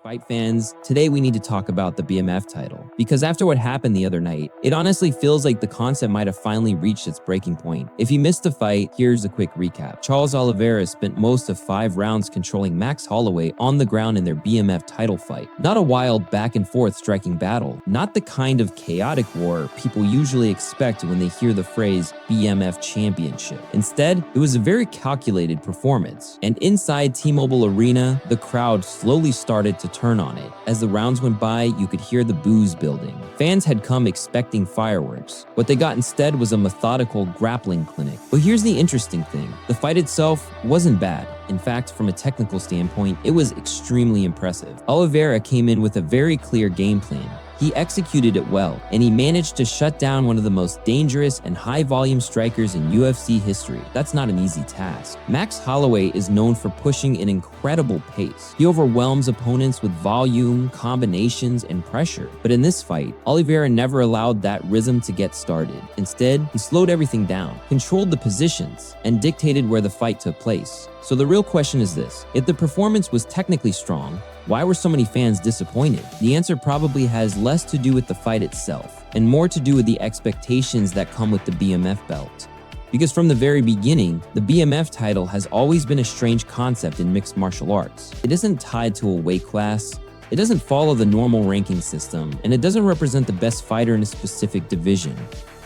Fight fans, today we need to talk about the BMF title. Because after what happened the other night, it honestly feels like the concept might have finally reached its breaking point. If you missed the fight, here's a quick recap. Charles Oliveira spent most of 5 rounds controlling Max Holloway on the ground in their BMF title fight. Not a wild back and forth striking battle, not the kind of chaotic war people usually expect when they hear the phrase BMF championship. Instead, it was a very calculated performance. And inside T-Mobile Arena, the crowd slowly started to turn on it. As the rounds went by, you could hear the boos building. Fans had come expecting fireworks. What they got instead was a methodical grappling clinic. But here's the interesting thing. The fight itself wasn't bad. In fact, from a technical standpoint, it was extremely impressive. Oliveira came in with a very clear game plan. He executed it well, and he managed to shut down one of the most dangerous and high-volume strikers in UFC history. That's not an easy task. Max Holloway is known for pushing an incredible pace. He overwhelms opponents with volume, combinations, and pressure. But in this fight, Oliveira never allowed that rhythm to get started. Instead, he slowed everything down, controlled the positions, and dictated where the fight took place. So the real question is this: if the performance was technically strong, why were so many fans disappointed? The answer probably has less to do with the fight itself and more to do with the expectations that come with the BMF belt. Because from the very beginning, the BMF title has always been a strange concept in mixed martial arts. It isn't tied to a weight class, it doesn't follow the normal ranking system, and it doesn't represent the best fighter in a specific division.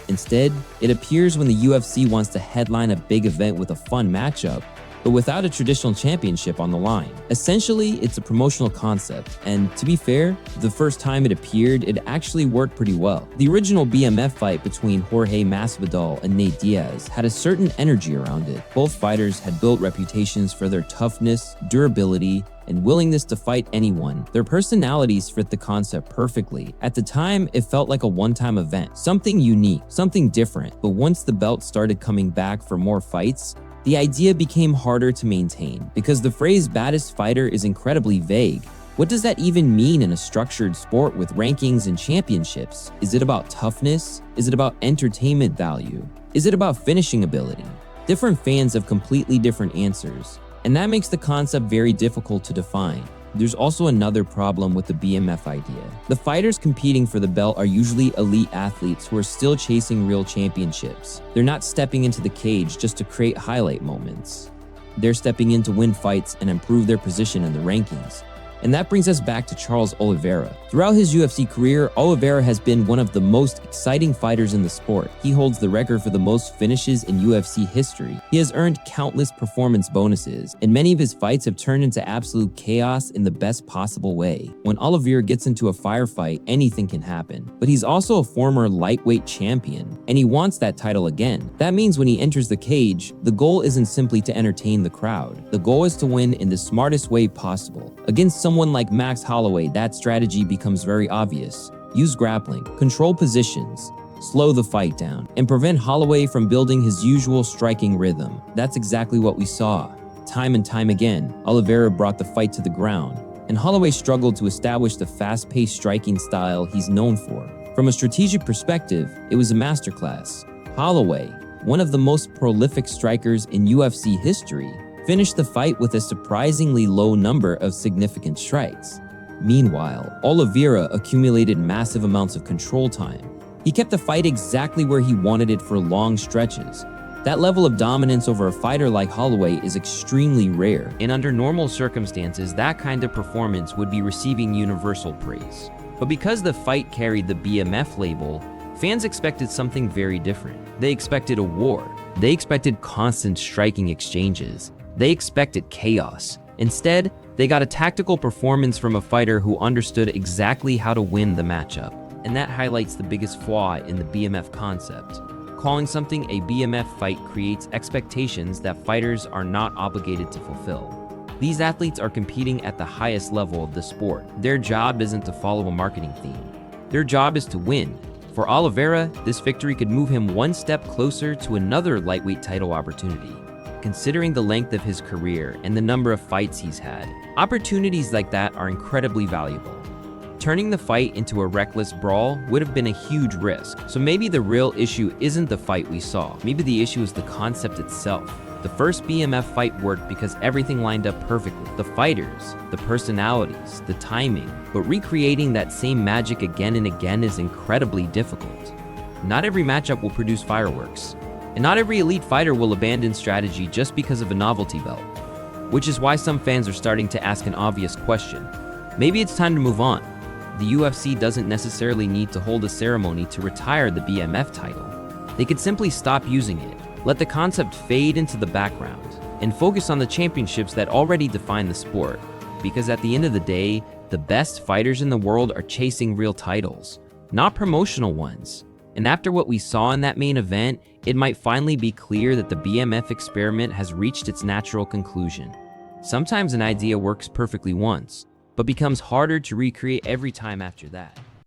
Instead, it appears when the UFC wants to headline a big event with a fun matchup, but without a traditional championship on the line. Essentially, it's a promotional concept, and to be fair, the first time it appeared, it actually worked pretty well. The original BMF fight between Jorge Masvidal and Nate Diaz had a certain energy around it. Both fighters had built reputations for their toughness, durability, and willingness to fight anyone. Their personalities fit the concept perfectly. At the time, it felt like a one-time event, something unique, something different. But once the belt started coming back for more fights, the idea became harder to maintain because the phrase baddest fighter is incredibly vague. What does that even mean in a structured sport with rankings and championships? Is it about toughness? Is it about entertainment value? Is it about finishing ability? Different fans have completely different answers, and that makes the concept very difficult to define. There's also another problem with the BMF idea. The fighters competing for the belt are usually elite athletes who are still chasing real championships. They're not stepping into the cage just to create highlight moments. They're stepping in to win fights and improve their position in the rankings. And that brings us back to Charles Oliveira. Throughout his UFC career, Oliveira has been one of the most exciting fighters in the sport. He holds the record for the most finishes in UFC history. He has earned countless performance bonuses, and many of his fights have turned into absolute chaos in the best possible way. When Oliveira gets into a firefight, anything can happen. But he's also a former lightweight champion, and he wants that title again. That means when he enters the cage, the goal isn't simply to entertain the crowd. The goal is to win in the smartest way possible. Against someone like Max Holloway, that strategy becomes very obvious. Use grappling, control positions, slow the fight down, and prevent Holloway from building his usual striking rhythm. That's exactly what we saw. Time and time again, Oliveira brought the fight to the ground, and Holloway struggled to establish the fast-paced striking style he's known for. From a strategic perspective, it was a masterclass. Holloway, one of the most prolific strikers in UFC history, finished the fight with a surprisingly low number of significant strikes. Meanwhile, Oliveira accumulated massive amounts of control time. He kept the fight exactly where he wanted it for long stretches. That level of dominance over a fighter like Holloway is extremely rare, and under normal circumstances, that kind of performance would be receiving universal praise. But because the fight carried the BMF label, fans expected something very different. They expected a war. They expected constant striking exchanges. They expected chaos. Instead, they got a tactical performance from a fighter who understood exactly how to win the matchup. And that highlights the biggest flaw in the BMF concept. Calling something a BMF fight creates expectations that fighters are not obligated to fulfill. These athletes are competing at the highest level of the sport. Their job isn't to follow a marketing theme. Their job is to win. For Oliveira, this victory could move him one step closer to another lightweight title opportunity. Considering the length of his career and the number of fights he's had, opportunities like that are incredibly valuable. Turning the fight into a reckless brawl would have been a huge risk. So maybe the real issue isn't the fight we saw. Maybe the issue is the concept itself. The first BMF fight worked because everything lined up perfectly. The fighters, the personalities, the timing. But recreating that same magic again and again is incredibly difficult. Not every matchup will produce fireworks, and not every elite fighter will abandon strategy just because of a novelty belt. Which is why some fans are starting to ask an obvious question. Maybe it's time to move on. The UFC doesn't necessarily need to hold a ceremony to retire the BMF title. They could simply stop using it, let the concept fade into the background, and focus on the championships that already define the sport. Because at the end of the day, the best fighters in the world are chasing real titles, not promotional ones. And after what we saw in that main event, it might finally be clear that the BMF experiment has reached its natural conclusion. Sometimes an idea works perfectly once, but becomes harder to recreate every time after that.